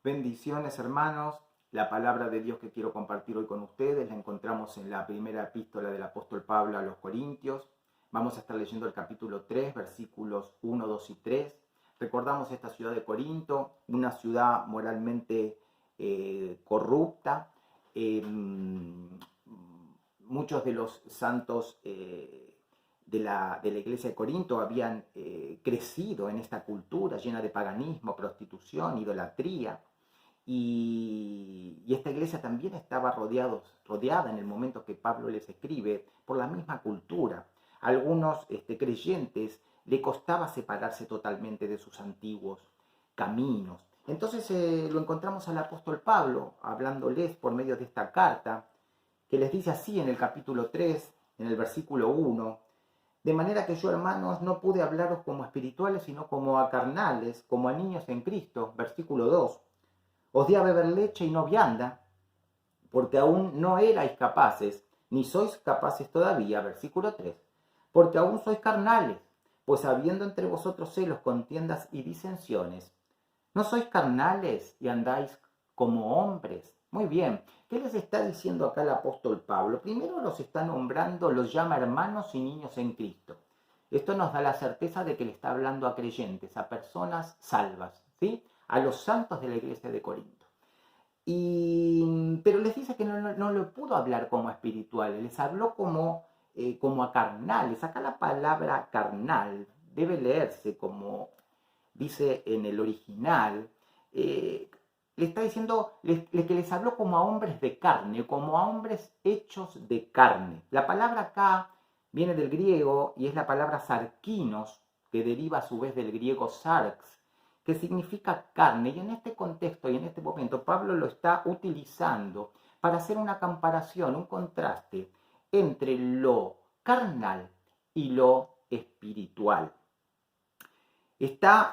Bendiciones, hermanos. La palabra de Dios que quiero compartir hoy con ustedes la encontramos en la primera epístola del apóstol Pablo a los Corintios. Vamos a estar leyendo el capítulo 3, versículos 1, 2 y 3. Recordamos esta ciudad de Corinto, una ciudad moralmente corrupta. Muchos de los santos de la iglesia de Corinto habían crecido en esta cultura llena de paganismo, prostitución, idolatría. Y esta iglesia también estaba rodeada en el momento que Pablo les escribe por la misma cultura. A algunos creyentes le costaba separarse totalmente de sus antiguos caminos. Entonces lo encontramos al apóstol Pablo hablándoles por medio de esta carta, que les dice así en el capítulo 3, en el versículo 1, de manera que yo, hermanos, no pude hablaros como espirituales, sino como a carnales, como a niños en Cristo. Versículo 2. Os di a beber leche y no vianda, porque aún no erais capaces, ni sois capaces todavía. Versículo 3. Porque aún sois carnales, pues habiendo entre vosotros celos, contiendas y disensiones, ¿no sois carnales y andáis como hombres? Muy bien, ¿qué les está diciendo acá el apóstol Pablo? Primero los está nombrando, los llama hermanos y niños en Cristo. Esto nos da la certeza de que le está hablando a creyentes, a personas salvas, ¿sí? A los santos de la iglesia de Corinto. Pero les dice que no le pudo hablar como a espirituales, les habló como a carnales. Acá la palabra carnal debe leerse como dice en el original, le está diciendo que les habló como a hombres de carne, como a hombres hechos de carne. La palabra acá viene del griego y es la palabra sarkinos, que deriva a su vez del griego sarx, que significa carne. Y en este contexto y en este momento Pablo lo está utilizando para hacer una comparación, un contraste entre lo carnal y lo espiritual. Está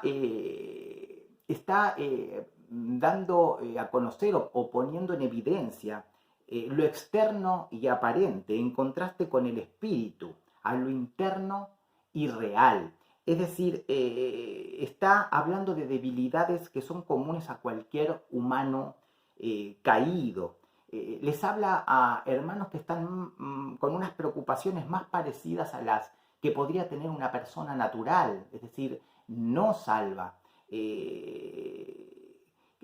dando a conocer o poniendo en evidencia lo externo y aparente en contraste con el espíritu, a lo interno y real. Es decir, está hablando de debilidades que son comunes a cualquier humano caído. Les habla a hermanos que están con unas preocupaciones más parecidas a las que podría tener una persona natural, es decir, no salva.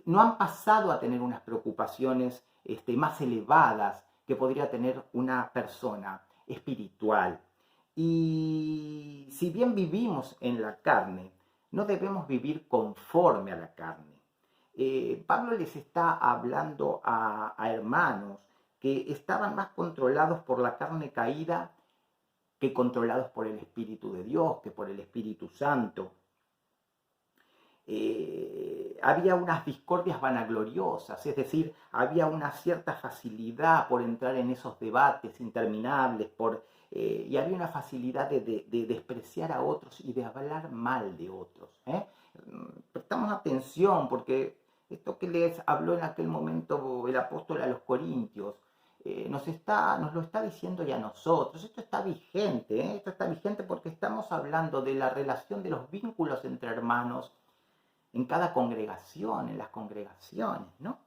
No han pasado a tener unas preocupaciones más elevadas que podría tener una persona espiritual. Y si bien vivimos en la carne, no debemos vivir conforme a la carne. Pablo les está hablando a hermanos que estaban más controlados por la carne caída que controlados por el Espíritu de Dios, que por el Espíritu Santo. Había unas discordias vanagloriosas, es decir, había una cierta facilidad por entrar en esos debates interminables, y había una facilidad de despreciar a otros y de hablar mal de otros. Prestamos atención porque esto que les habló en aquel momento el apóstol a los Corintios, nos lo está diciendo ya a nosotros. Esto está vigente, esto está vigente porque estamos hablando de la relación de los vínculos entre hermanos en cada congregación, en las congregaciones, ¿no?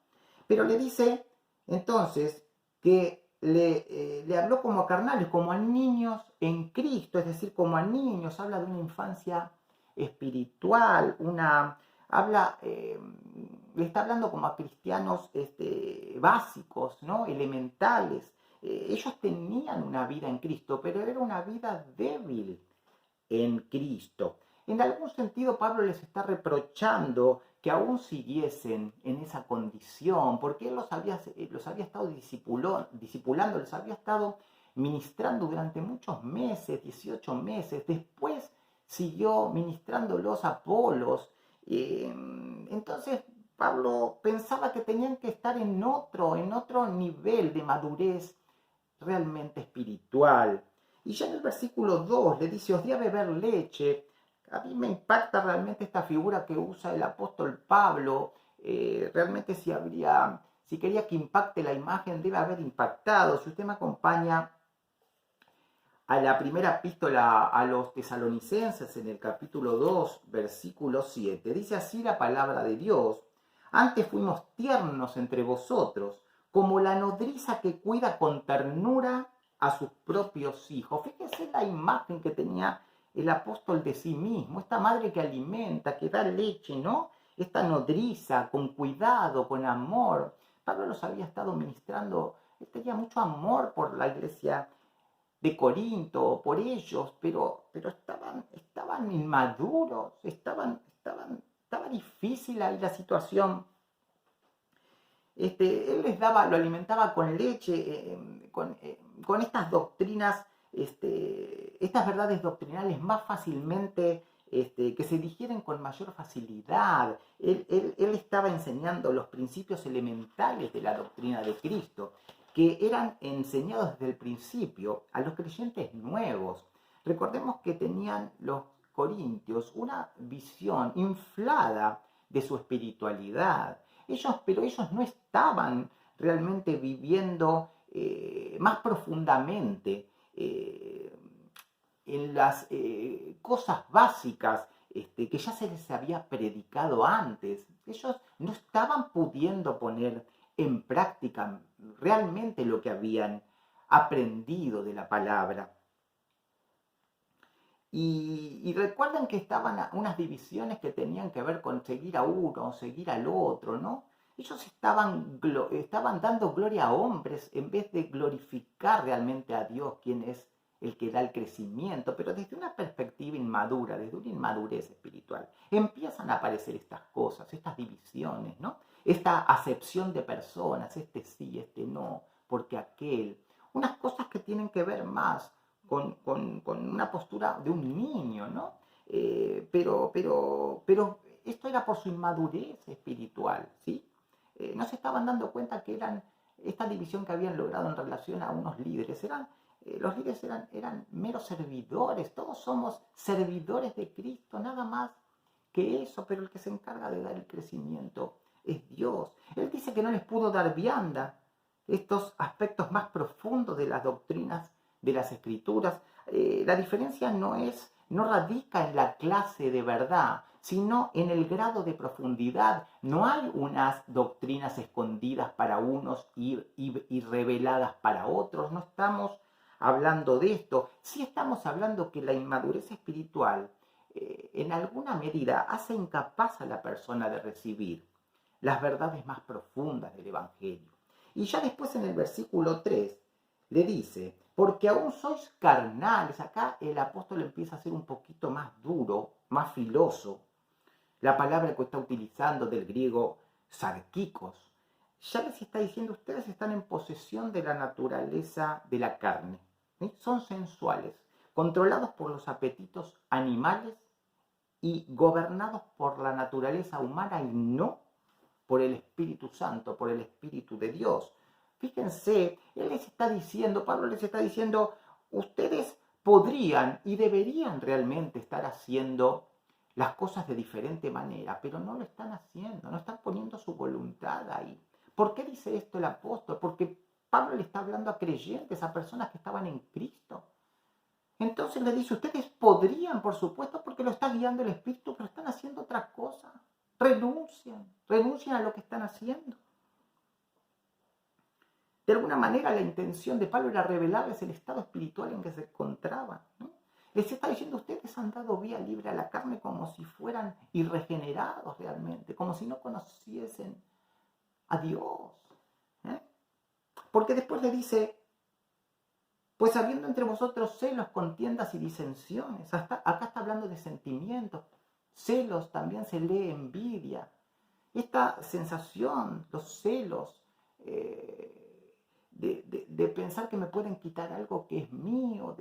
Pero le dice entonces que le habló como a carnales, como a niños en Cristo, es decir, como a niños, habla de una infancia espiritual, le está hablando como a cristianos básicos, ¿no? Elementales. Ellos tenían una vida en Cristo, pero era una vida débil en Cristo. En algún sentido Pablo les está reprochando que aún siguiesen en esa condición, porque él los había estado discipulando, les había estado ministrando durante muchos meses, 18 meses. Después siguió ministrándolos a Apolos. Entonces Pablo pensaba que tenían que estar en otro nivel de madurez realmente espiritual. Y ya en el versículo 2 le dice, os di a beber leche. A mí me impacta realmente esta figura que usa el apóstol Pablo. Realmente si quería que impacte la imagen, debe haber impactado. Si usted me acompaña a la primera epístola a los tesalonicenses en el capítulo 2, versículo 7, dice así la palabra de Dios. Antes fuimos tiernos entre vosotros, como la nodriza que cuida con ternura a sus propios hijos. Fíjese la imagen que tenía el apóstol de sí mismo, esta madre que alimenta, que da leche, ¿no? Esta nodriza con cuidado, con amor. Pablo los había estado ministrando, él tenía mucho amor por la iglesia de Corinto, por ellos, pero estaban inmaduros, estaba difícil ahí la situación. Él les daba, lo alimentaba con leche, con estas doctrinas, estas verdades doctrinales más fácilmente, que se digieren con mayor facilidad. Él estaba enseñando los principios elementales de la doctrina de Cristo, que eran enseñados desde el principio a los creyentes nuevos. Recordemos que tenían los corintios una visión inflada de su espiritualidad. Pero ellos no estaban realmente viviendo más profundamente en las cosas básicas que ya se les había predicado antes. Ellos no estaban pudiendo poner en práctica realmente lo que habían aprendido de la palabra. Y recuerdan que estaban unas divisiones que tenían que ver con seguir a uno o seguir al otro, ¿no? Ellos estaban dando gloria a hombres en vez de glorificar realmente a Dios, quien es el que da el crecimiento, pero desde una perspectiva inmadura, desde una inmadurez espiritual. Empiezan a aparecer estas cosas, estas divisiones, ¿no? Esta acepción de personas, este sí, este no, porque aquel. Unas cosas que tienen que ver más con una postura de un niño, ¿no? Pero esto era por su inmadurez espiritual, ¿sí? No se estaban dando cuenta que eran esta división que habían logrado en relación a unos líderes. Los líderes eran meros servidores, todos somos servidores de Cristo, nada más que eso, pero el que se encarga de dar el crecimiento es Dios. Él dice que no les pudo dar vianda estos aspectos más profundos de las doctrinas de las escrituras. La diferencia no radica en la clase de verdad, sino en el grado de profundidad. No hay unas doctrinas escondidas para unos y reveladas para otros. No estamos hablando de esto. Sí estamos hablando que la inmadurez espiritual en alguna medida hace incapaz a la persona de recibir las verdades más profundas del Evangelio. Y ya después en el versículo 3 le dice, porque aún sois carnales. Acá el apóstol empieza a ser un poquito más duro, más filoso. La palabra que está utilizando del griego sarkikos, ya les está diciendo, ustedes están en posesión de la naturaleza de la carne. ¿Sí? Son sensuales, controlados por los apetitos animales y gobernados por la naturaleza humana y no por el Espíritu Santo, por el Espíritu de Dios. Fíjense, Pablo les está diciendo, ustedes podrían y deberían realmente estar haciendo las cosas de diferente manera, pero no lo están haciendo, no están poniendo su voluntad ahí. ¿Por qué dice esto el apóstol? Porque Pablo le está hablando a creyentes, a personas que estaban en Cristo. Entonces le dice, ustedes podrían, por supuesto, porque lo está guiando el Espíritu, pero están haciendo otra cosa. Renuncian a lo que están haciendo. De alguna manera la intención de Pablo era revelarles el estado espiritual en que se encontraban, ¿no? Les está diciendo, ustedes han dado vía libre a la carne como si fueran irregenerados realmente, como si no conociesen a Dios. ¿Eh? Porque después le dice, pues habiendo entre vosotros celos, contiendas y disensiones. Acá está hablando de sentimientos. Celos, también se lee envidia. Esta sensación, los celos, de pensar que me pueden quitar algo que es mío,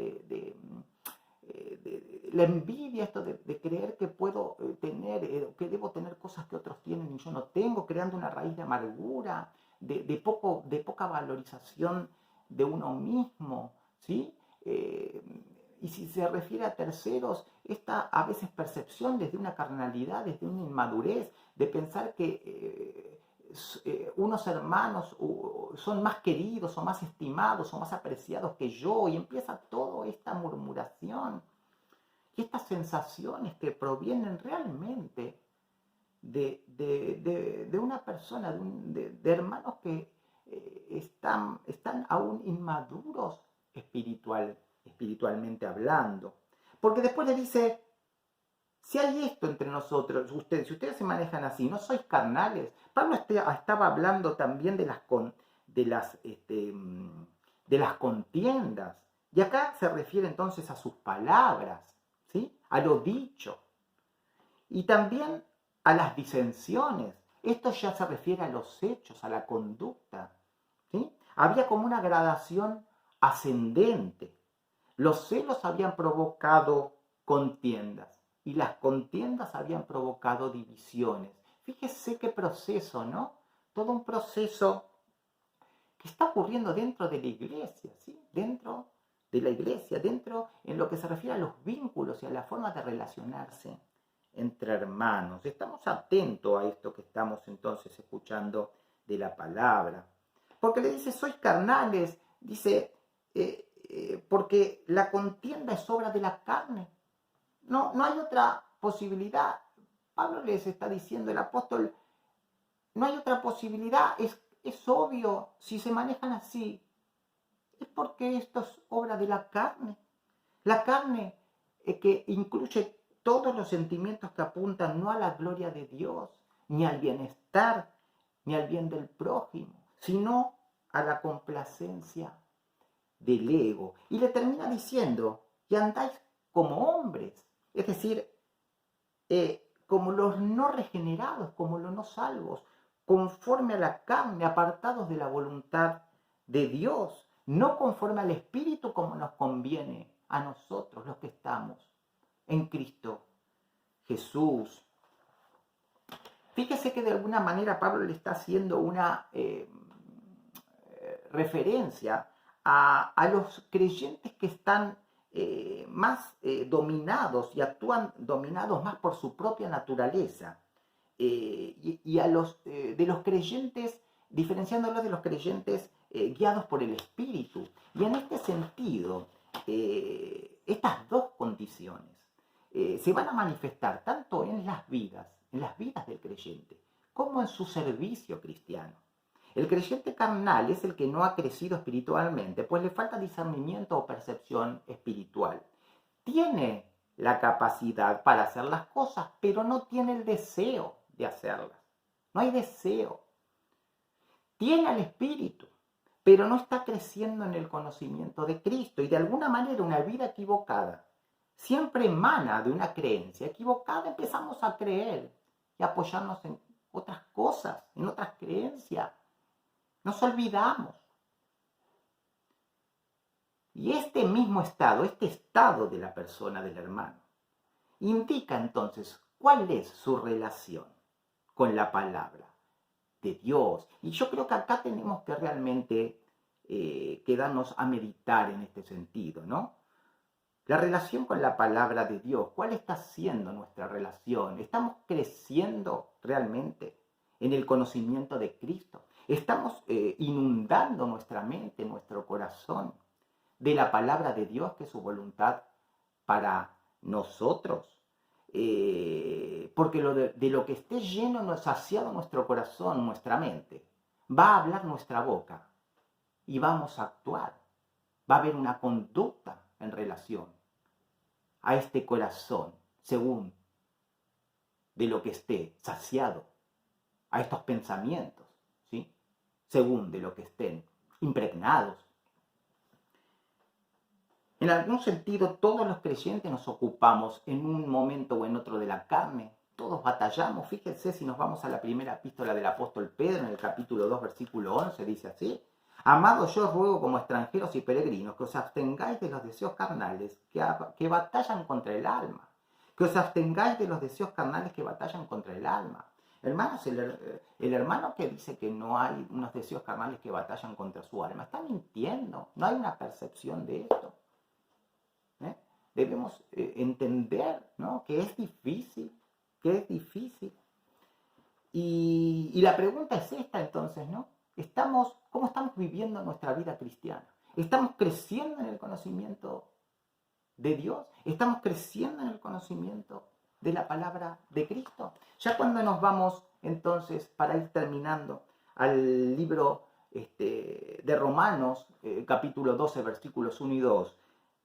la envidia, esto de creer que puedo tener, que debo tener cosas que otros tienen y yo no tengo, creando una raíz de amargura, de poca valorización de uno mismo, ¿sí? Y si se refiere a terceros, esta a veces percepción desde una carnalidad, desde una inmadurez, de pensar que unos hermanos son más queridos o más estimados o más apreciados que yo, y empieza toda esta murmuración y estas sensaciones que provienen realmente de una persona, de hermanos que están aún inmaduros espiritualmente hablando. Porque después le dice, si hay esto entre nosotros, ustedes, si ustedes se manejan así, no sois carnales. Pablo estaba hablando también de las contiendas. Y acá se refiere entonces a sus palabras, ¿sí? A lo dicho. Y también a las disensiones. Esto ya se refiere a los hechos, a la conducta, ¿sí? Había como una gradación ascendente. Los celos habían provocado contiendas y las contiendas habían provocado divisiones. Fíjese qué proceso, ¿no? Todo un proceso que está ocurriendo dentro de la iglesia, ¿sí? Dentro de la iglesia, dentro en lo que se refiere a los vínculos y a la forma de relacionarse entre hermanos. Estamos atentos a esto que estamos entonces escuchando de la palabra. Porque le dice, sois carnales, dice, porque la contienda es obra de la carne. No hay otra posibilidad. Pablo les está diciendo, el apóstol, no hay otra posibilidad, es obvio, si se manejan así, es porque esto es obra de la carne. La carne que incluye todos los sentimientos que apuntan no a la gloria de Dios, ni al bienestar, ni al bien del prójimo, sino a la complacencia del ego. Y le termina diciendo, y andáis como hombres, es decir, como los no regenerados, como los no salvos, conforme a la carne, apartados de la voluntad de Dios, no conforme al Espíritu como nos conviene a nosotros los que estamos en Cristo Jesús. Fíjese que de alguna manera Pablo le está haciendo una referencia a los creyentes que están más dominados y actúan dominados más por su propia naturaleza y a los de los creyentes, diferenciándolos de los creyentes guiados por el Espíritu. Y en este sentido, estas dos condiciones se van a manifestar tanto en las vidas del creyente, como en su servicio cristiano. El creyente carnal es el que no ha crecido espiritualmente, pues le falta discernimiento o percepción espiritual. Tiene la capacidad para hacer las cosas, pero no tiene el deseo de hacerlas. No hay deseo. Tiene al Espíritu, pero no está creciendo en el conocimiento de Cristo. Y de alguna manera una vida equivocada siempre emana de una creencia equivocada. Empezamos a creer y apoyarnos en otras cosas, en otras creencias. Nos olvidamos. Y este mismo estado, este estado de la persona, del hermano, indica entonces cuál es su relación con la palabra de Dios. Y yo creo que acá tenemos que realmente quedarnos a meditar en este sentido, ¿no? La relación con la palabra de Dios, ¿cuál está siendo nuestra relación? ¿Estamos creciendo realmente en el conocimiento de Cristo? ¿Estamos inundando nuestra mente, nuestro corazón de la palabra de Dios, que es su voluntad para nosotros? Porque de lo que esté lleno, saciado nuestro corazón, nuestra mente, va a hablar nuestra boca y vamos a actuar. Va a haber una conducta en relación a este corazón, según de lo que esté saciado, a estos pensamientos, ¿sí? Según de lo que estén impregnados. En algún sentido, todos los creyentes nos ocupamos en un momento o en otro de la carne. Todos batallamos. Fíjense, si nos vamos a la primera epístola del apóstol Pedro, en el capítulo 2, versículo 11, dice así: Amados, yo os ruego como extranjeros y peregrinos que os abstengáis de los deseos carnales que batallan contra el alma. Que os abstengáis de los deseos carnales que batallan contra el alma. Hermanos, el hermano que dice que no hay unos deseos carnales que batallan contra su alma, está mintiendo. No hay una percepción de esto. Debemos entender, ¿no?, que es difícil, Y la pregunta es esta entonces, ¿no? ¿Cómo estamos viviendo nuestra vida cristiana? ¿Estamos creciendo en el conocimiento de Dios? ¿Estamos creciendo en el conocimiento de la palabra de Cristo. Ya cuando nos vamos entonces, para ir terminando, al libro de Romanos, capítulo 12, versículos 1 y 2,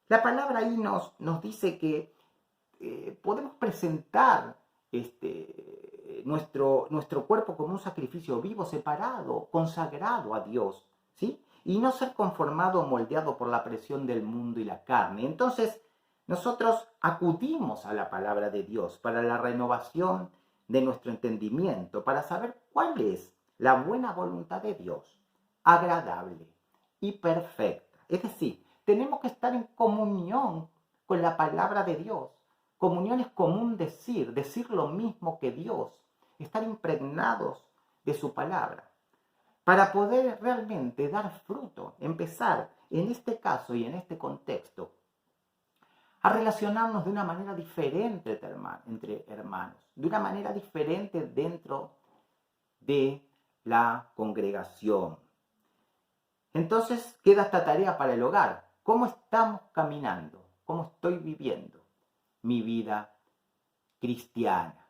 la palabra ahí nos dice que podemos presentar nuestro cuerpo como un sacrificio vivo, separado, consagrado a Dios, ¿sí? Y no ser conformado o moldeado por la presión del mundo y la carne. Entonces, nosotros acudimos a la palabra de Dios para la renovación de nuestro entendimiento, para saber cuál es la buena voluntad de Dios, agradable y perfecta. Es decir, tenemos que estar en comunión con la palabra de Dios. Comunión es común decir lo mismo que Dios, estar impregnados de su palabra, para poder realmente dar fruto, empezar en este caso y en este contexto a relacionarnos de una manera diferente entre hermanos, de una manera diferente dentro de la congregación. Entonces queda esta tarea para el hogar. ¿Cómo estamos caminando? ¿Cómo estoy viviendo mi vida cristiana?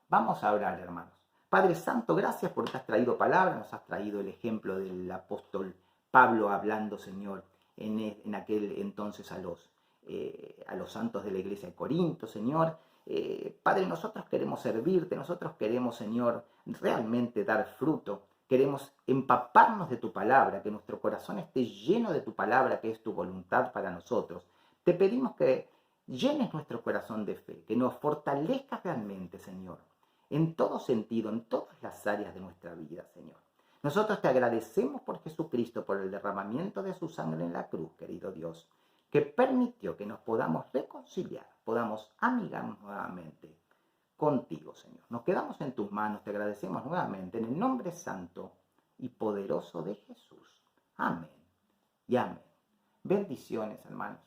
Vamos a orar, hermanos. Padre Santo, gracias porque has traído palabra, nos has traído el ejemplo del apóstol Pablo hablando, Señor, en aquel entonces a los santos de la iglesia de Corinto, Señor. Padre, nosotros queremos servirte, nosotros queremos, Señor, realmente dar fruto. Queremos empaparnos de tu palabra, que nuestro corazón esté lleno de tu palabra, que es tu voluntad para nosotros. Te pedimos que llenes nuestro corazón de fe, que nos fortalezcas realmente, Señor, en todo sentido, en todas las áreas de nuestra vida, Señor. Nosotros te agradecemos por Jesucristo, por el derramamiento de su sangre en la cruz, querido Dios, que permitió que nos podamos reconciliar, podamos amigarnos nuevamente contigo, Señor. Nos quedamos en tus manos, te agradecemos nuevamente en el nombre santo y poderoso de Jesús. Amén y amén. Bendiciones, hermanos.